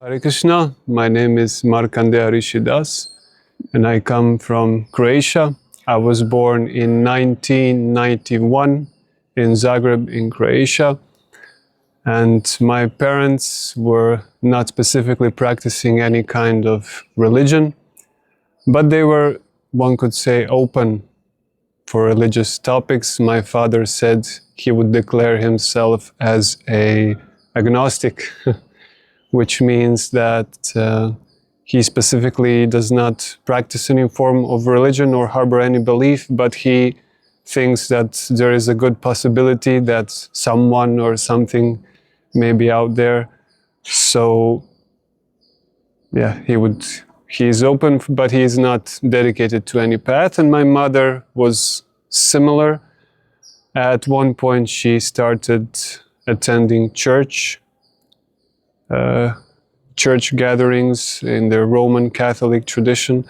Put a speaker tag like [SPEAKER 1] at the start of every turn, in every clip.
[SPEAKER 1] Hare Krishna, my name is Markandeya Rishi, and I come from Croatia. I was born in 1991 in Zagreb in Croatia, and my parents were not specifically practicing any kind of religion, but they were, one could say, open for religious topics. My father said he would declare himself as an agnostic, which means that he specifically does not practice any form of religion or harbor any belief, but he thinks that there is a good possibility that someone or something may be out there. So, yeah, he is open, but he is not dedicated to any path. And my mother was similar. At one point, she started attending church gatherings in the Roman Catholic tradition.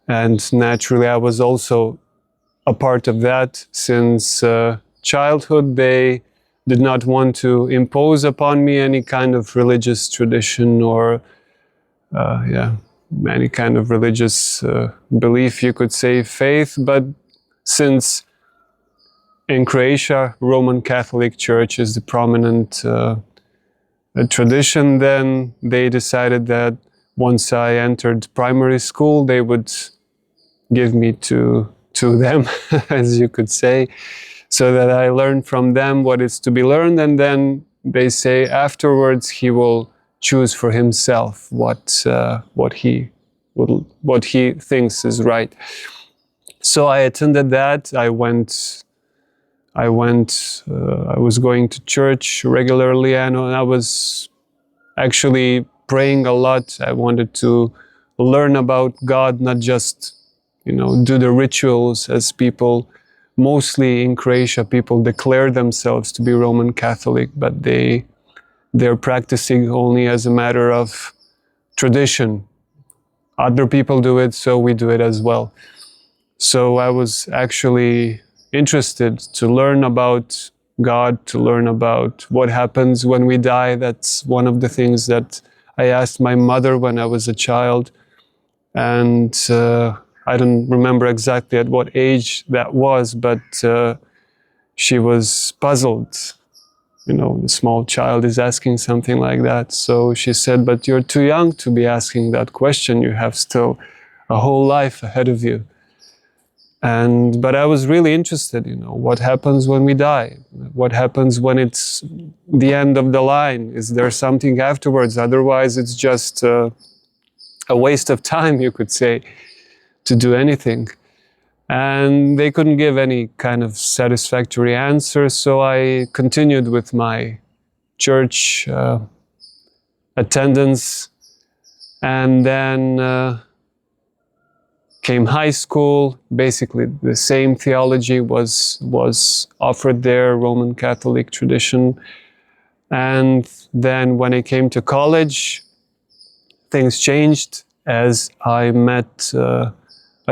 [SPEAKER 1] And naturally, I was also a part of that. Since childhood, they did not want to impose upon me any kind of religious tradition or any kind of religious belief, you could say, faith. But since in Croatia, Roman Catholic Church is the prominent tradition, then they decided that once I entered primary school, they would give me to them, as you could say, so that I learn from them what is to be learned, and then they say afterwards he will choose for himself what he thinks is right. So I attended that. I was going to church regularly, and I was actually praying a lot. I wanted to learn about God, not just, do the rituals as people. Mostly in Croatia, people declare themselves to be Roman Catholic, but they're practicing only as a matter of tradition. Other people do it, so we do it as well. So I was actually interested to learn about God, to learn about what happens when we die. That's one of the things that I asked my mother when I was a child. And I don't remember exactly at what age that was, but she was puzzled. The small child is asking something like that. So she said, but you're too young to be asking that question. You have still a whole life ahead of you. But I was really interested, what happens when we die? What happens when it's the end of the line? Is there something afterwards? Otherwise, it's just a waste of time, you could say, to do anything. And they couldn't give any kind of satisfactory answer, so I continued with my church attendance. And then came high school. Basically the same theology was offered there, Roman Catholic tradition. And then when I came to college, things changed as I met a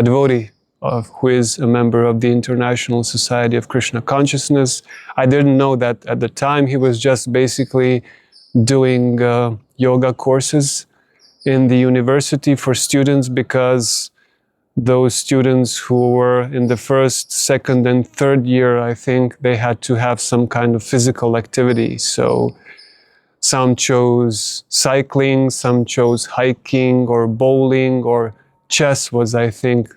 [SPEAKER 1] devotee who is a member of the International Society of Krishna Consciousness. I didn't know that at the time. He was just basically doing yoga courses in the university for students, because those students who were in the first, second, and third year, I think, they had to have some kind of physical activity. So some chose cycling, some chose hiking or bowling, or chess was, I think,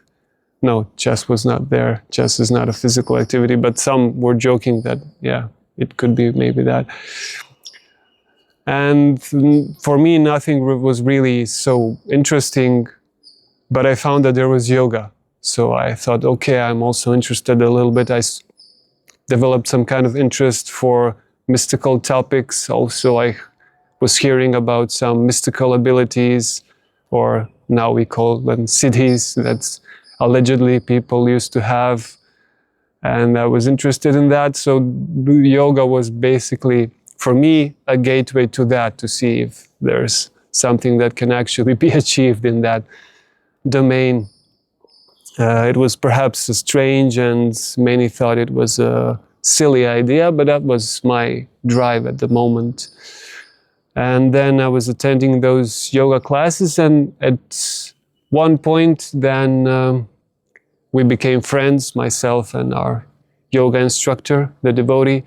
[SPEAKER 1] no, chess was not there. Chess is not a physical activity, but some were joking that, yeah, it could be maybe that. And for me, nothing was really so interesting, but I found that there was yoga. So I thought, okay, I'm also interested a little bit. I developed some kind of interest for mystical topics. Also, I was hearing about some mystical abilities, or now we call them siddhis, that's allegedly people used to have. And I was interested in that. So yoga was basically, for me, a gateway to that, to see if there's something that can actually be achieved in that domain. It was perhaps strange, and many thought it was a silly idea, but that was my drive at the moment. And then I was attending those yoga classes, and at one point then we became friends, myself and our yoga instructor, the devotee,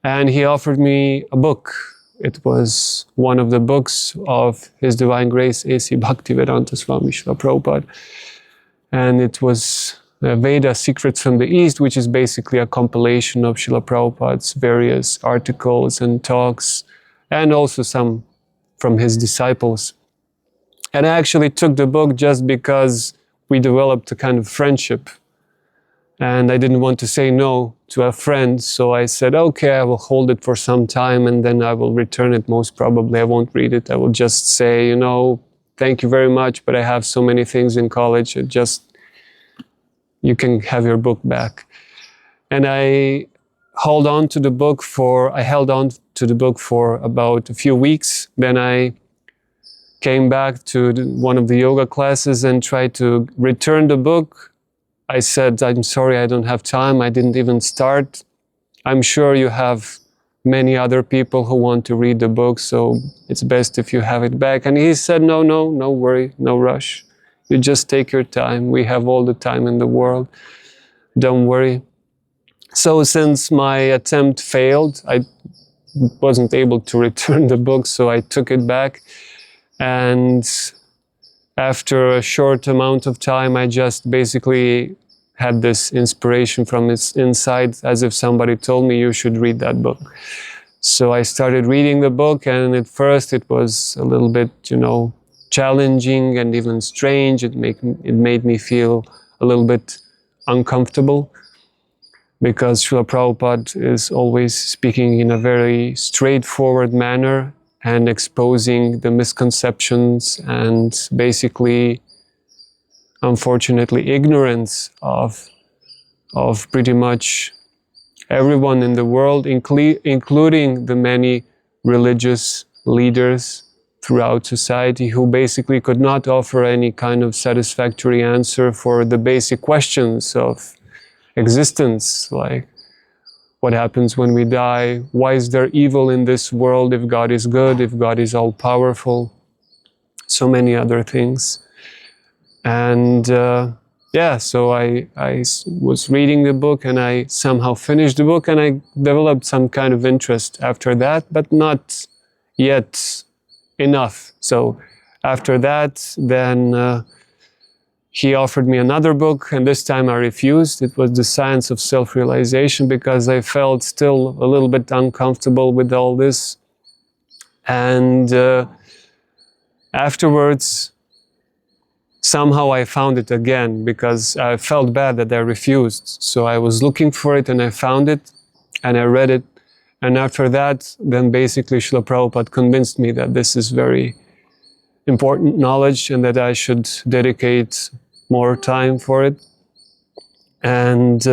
[SPEAKER 1] and he offered me a book. It was one of the books of His Divine Grace A.C. Bhaktivedanta Swami Prabhupada, and it was Veda Secrets from the East, which is basically a compilation of Srila Prabhupada's various articles and talks, and also some from his disciples. And I actually took the book just because we developed a kind of friendship. And I didn't want to say no to a friend, so I said, okay, I will hold it for some time and then I will return it most probably. I won't read it. I will just say, you know, thank you very much, but I have so many things in college. You can have your book back. And I held on to the book for about a few weeks. Then I came back to one of the yoga classes and tried to return the book. I said, I'm sorry, I don't have time. I didn't even start. I'm sure you have many other people who want to read the book, so it's best if you have it back. And he said, no worry, no rush. You just take your time. We have all the time in the world. Don't worry. So since my attempt failed, I wasn't able to return the book, so I took it back. And after a short amount of time, I just basically had this inspiration from its inside, as if somebody told me you should read that book. So I started reading the book, and at first it was a little bit, challenging and even strange. It made me feel a little bit uncomfortable, because Srila Prabhupada is always speaking in a very straightforward manner and exposing the misconceptions and basically, unfortunately, ignorance of pretty much everyone in the world, including the many religious leaders throughout society who basically could not offer any kind of satisfactory answer for the basic questions of existence, like what happens when we die, why is there evil in this world if God is good, if God is all-powerful, so many other things. And so I was reading the book, and I somehow finished the book, and I developed some kind of interest after that, but not yet enough. So after that, then he offered me another book, and this time I refused. It was The Science of Self-Realization, because I felt still a little bit uncomfortable with all this. And afterwards, somehow I found it again, because I felt bad that I refused. So I was looking for it, and I found it, and I read it. And after that, then basically Srila Prabhupada convinced me that this is very important knowledge and that I should dedicate more time for it. And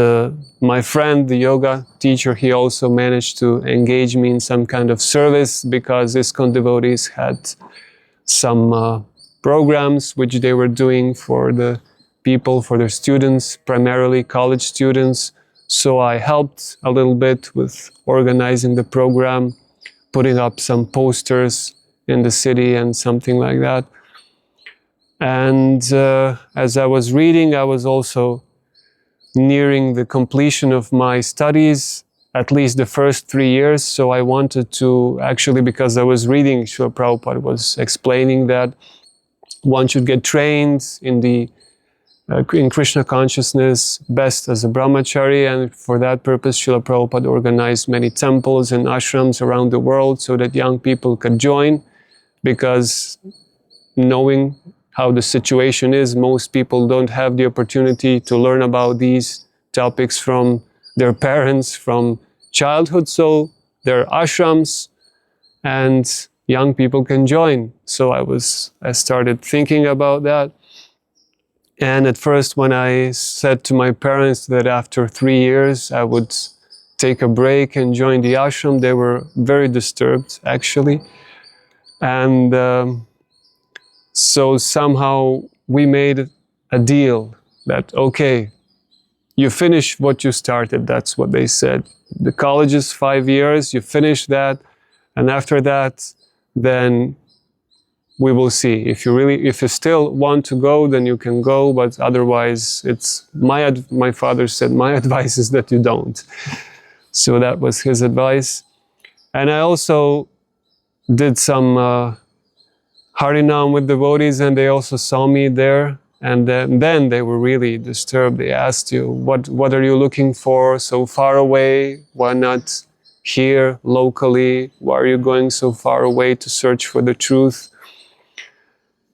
[SPEAKER 1] my friend, the yoga teacher, he also managed to engage me in some kind of service, because ISKCON devotees had some programs which they were doing for the people, for their students, primarily college students. So I helped a little bit with organizing the program, putting up some posters in the city and something like that. And as I was reading, I was also nearing the completion of my studies, at least the first 3 years. So I wanted to, actually, because I was reading, Srila Prabhupada was explaining that one should get trained in Krishna Consciousness best as a brahmachari, and for that purpose Srila Prabhupada organized many temples and ashrams around the world so that young people could join, because knowing how the situation is, most people don't have the opportunity to learn about these topics from their parents from childhood, so there are ashrams and young people can join. So I started thinking about that. And at first, when I said to my parents that after 3 years I would take a break and join the ashram, they were very disturbed, actually. And so somehow we made a deal that, okay, you finish what you started. That's what they said. The college is 5 years, you finish that, and after that, then we will see. If you still want to go, then you can go, but otherwise my father said, my advice is that you don't. So that was his advice. And I also did some Harinam with devotees, and they also saw me there. And then they were really disturbed. They asked you, what are you looking for so far away? Why not here, locally? Why are you going so far away to search for the truth?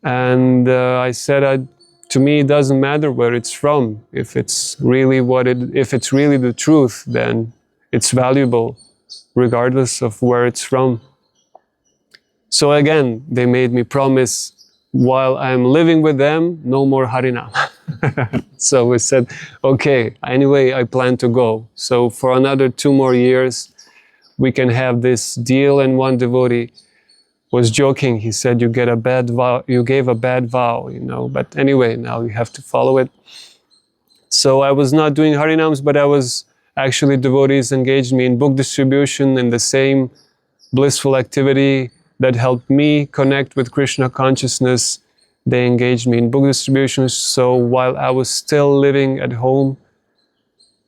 [SPEAKER 1] And I said, to me, it doesn't matter where it's from. If it's really the truth, then it's valuable, regardless of where it's from. So again, they made me promise, while I'm living with them, no more Harinam. So we said, okay, anyway, I plan to go. So for another 2 more years, we can have this deal. And one devotee was joking. He said, you gave a bad vow, you know, but anyway, now you have to follow it. So I was not doing Harinams, but devotees engaged me in book distribution, in the same blissful activity that helped me connect with Krishna consciousness. They engaged me in book distribution. So while I was still living at home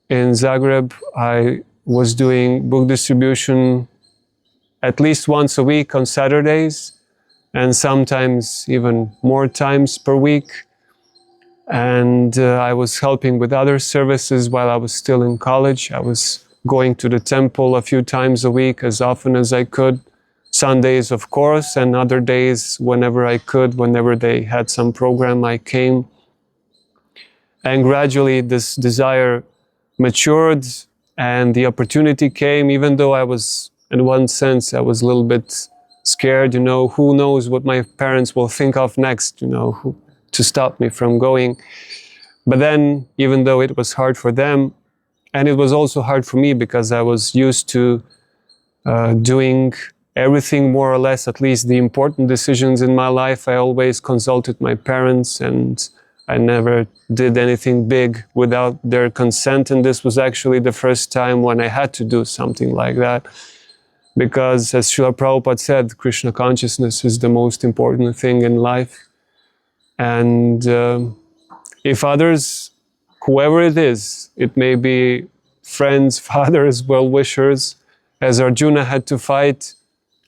[SPEAKER 1] in Zagreb, I was doing book distribution at least once a week on Saturdays, and sometimes even more times per week. And I was helping with other services while I was still in college. I was going to the temple a few times a week, as often as I could. Sundays, of course, and other days whenever I could, whenever they had some program, I came. And gradually this desire matured and the opportunity came, even though I was, in one sense, I was a little bit scared, you know, who knows what my parents will think of next, you know, to stop me from going. But then, even though it was hard for them, and it was also hard for me because I was used to doing everything more or less, at least the important decisions in my life, I always consulted my parents, and I never did anything big without their consent. And this was actually the first time when I had to do something like that. Because as Srila Prabhupada said, Krishna consciousness is the most important thing in life. And if others, whoever it is, it may be friends, fathers, well-wishers, as Arjuna had to fight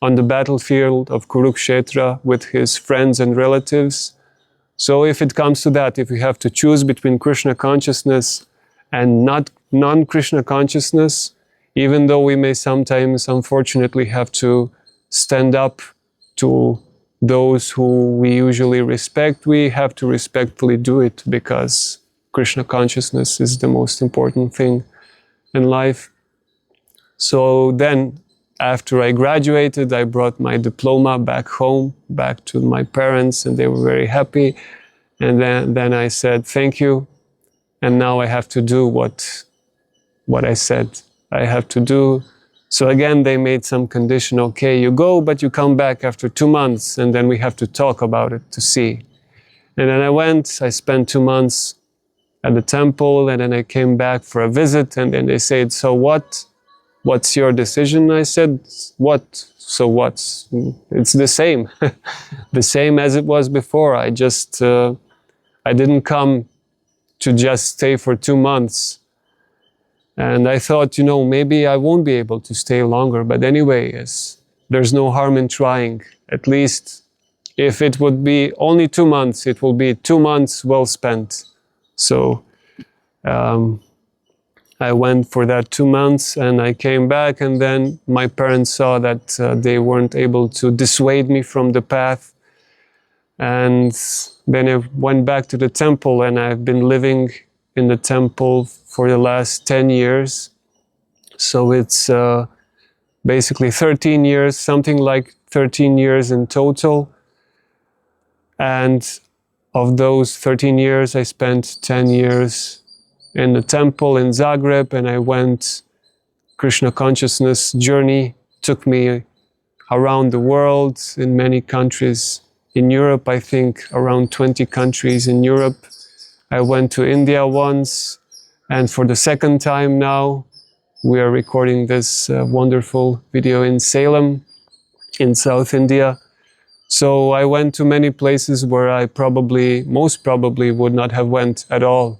[SPEAKER 1] on the battlefield of Kurukshetra with his friends and relatives. So if it comes to that, if we have to choose between Krishna consciousness and not non-Krishna consciousness, even though we may sometimes, unfortunately, have to stand up to those who we usually respect, we have to respectfully do it because Krishna consciousness is the most important thing in life. So then, after I graduated, I brought my diploma back home, back to my parents, and they were very happy. And then I said, thank you. And now I have to do what I said I have to do. So again, they made some condition, okay, you go, but you come back after 2 months, and then we have to talk about it to see. And then I went, I spent 2 months at the temple, and then I came back for a visit, and then they said, so what? What's your decision? I said, what? So what's? It's the same. The same as it was before. I didn't come to just stay for 2 months. And I thought, you know, maybe I won't be able to stay longer. But anyway, there's no harm in trying. At least if it would be only 2 months, it will be 2 months well spent. So I went for that 2 months, and I came back, and then my parents saw that they weren't able to dissuade me from the path. And then I went back to the temple, and I've been living in the temple for the last 10 years. So it's basically 13 years, something like 13 years in total. And of those 13 years, I spent 10 years in the temple in Zagreb, and I went, Krishna consciousness journey took me around the world in many countries. In Europe, I think around 20 countries in Europe. I went to India once, and for the second time now, we are recording this wonderful video in Salem. in South India. So I went to many places where I most probably would not have went at all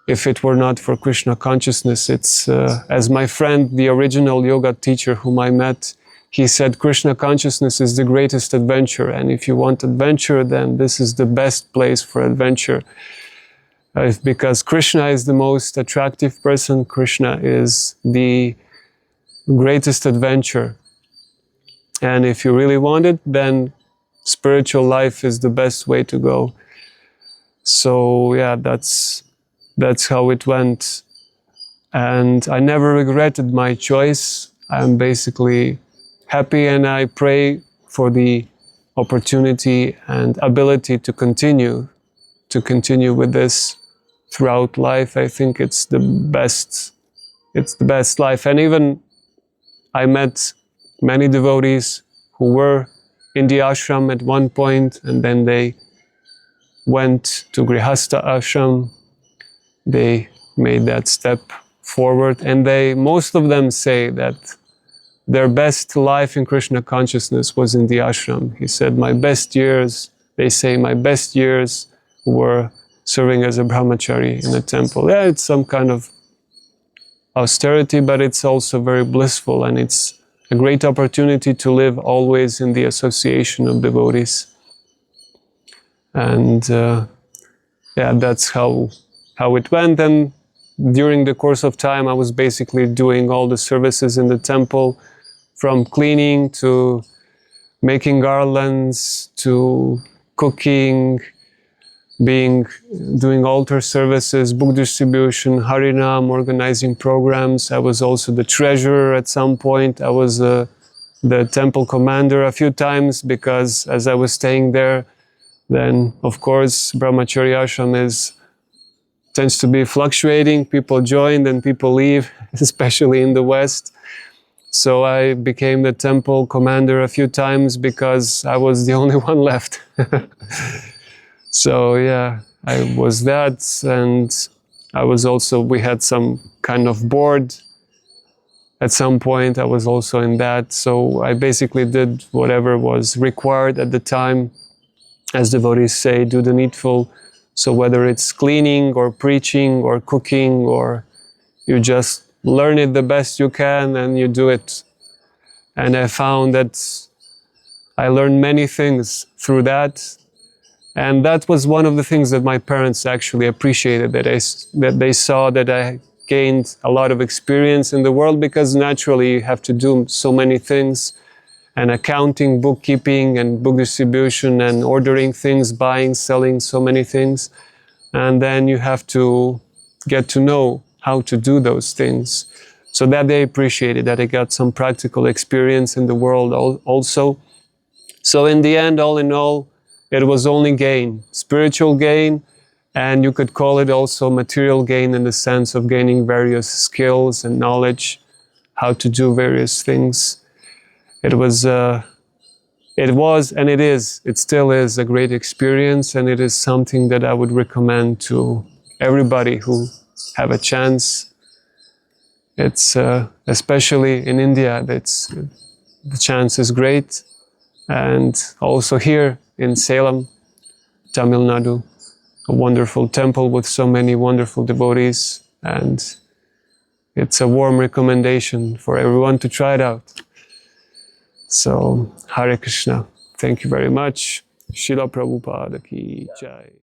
[SPEAKER 1] if it were not for Krishna consciousness. It's, as my friend, the original yoga teacher whom I met, he said, Krishna consciousness is the greatest adventure. And if you want adventure, then this is the best place for adventure. Because Krishna is the most attractive person. Krishna is the greatest adventure. And if you really want it, then spiritual life is the best way to go. So yeah, that's how it went. And I never regretted my choice. I'm basically happy, and I pray for the opportunity and ability to continue with this throughout life. I think it's the best life. And even I met many devotees who were in the ashram at one point, and then they went to Grihastha ashram. They made that step forward, and most of them say that their best life in Krishna consciousness was in the ashram. He said, my best years were serving as a brahmachari in a temple. Yeah, it's some kind of austerity, but it's also very blissful, and it's a great opportunity to live always in the association of devotees. And yeah, that's how it went. And during the course of time, I was basically doing all the services in the temple, from cleaning to making garlands to cooking, doing altar services, book distribution, Harinam, organizing programs. I was also the treasurer at some point. I was the temple commander a few times, because as I was staying there, then of course Brahmachari ashram tends to be fluctuating. People join, then people leave, especially in the West. So I became the temple commander a few times because I was the only one left. So yeah, I was that, and I was also, we had some kind of board. At some point I was also in that. So I basically did whatever was required at the time. As devotees say, do the needful. So whether it's cleaning or preaching or cooking, or you just learn it the best you can and you do it. And I found that I learned many things through that. And that was one of the things that my parents actually appreciated, that they saw that I gained a lot of experience in the world, because naturally you have to do so many things, and accounting, bookkeeping, and book distribution, and ordering things, buying, selling, so many things. And then you have to get to know how to do those things. So that they appreciated, that I got some practical experience in the world also. So in the end, all in all, it was only gain, spiritual gain, and you could call it also material gain, in the sense of gaining various skills and knowledge, how to do various things. It still is a great experience, and it is something that I would recommend to everybody who have a chance. It's especially in India, the chance is great, and also here in Salem, Tamil Nadu, a wonderful temple with so many wonderful devotees, and it's a warm recommendation for everyone to try it out. So, Hare Krishna. Thank you very much. Srila Prabhupada ki jai.